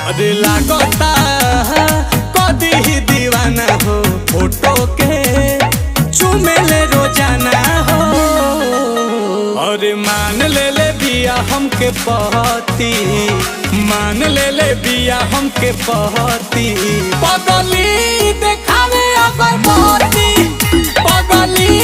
अरे लागता कदी ही दीवाना हो, फोटो के चुमेले रोजाना हो। अरे मान ले बिया हमके पहती, मान ले बिया हमके पहती। पगली देखावे अगर बहती, पगली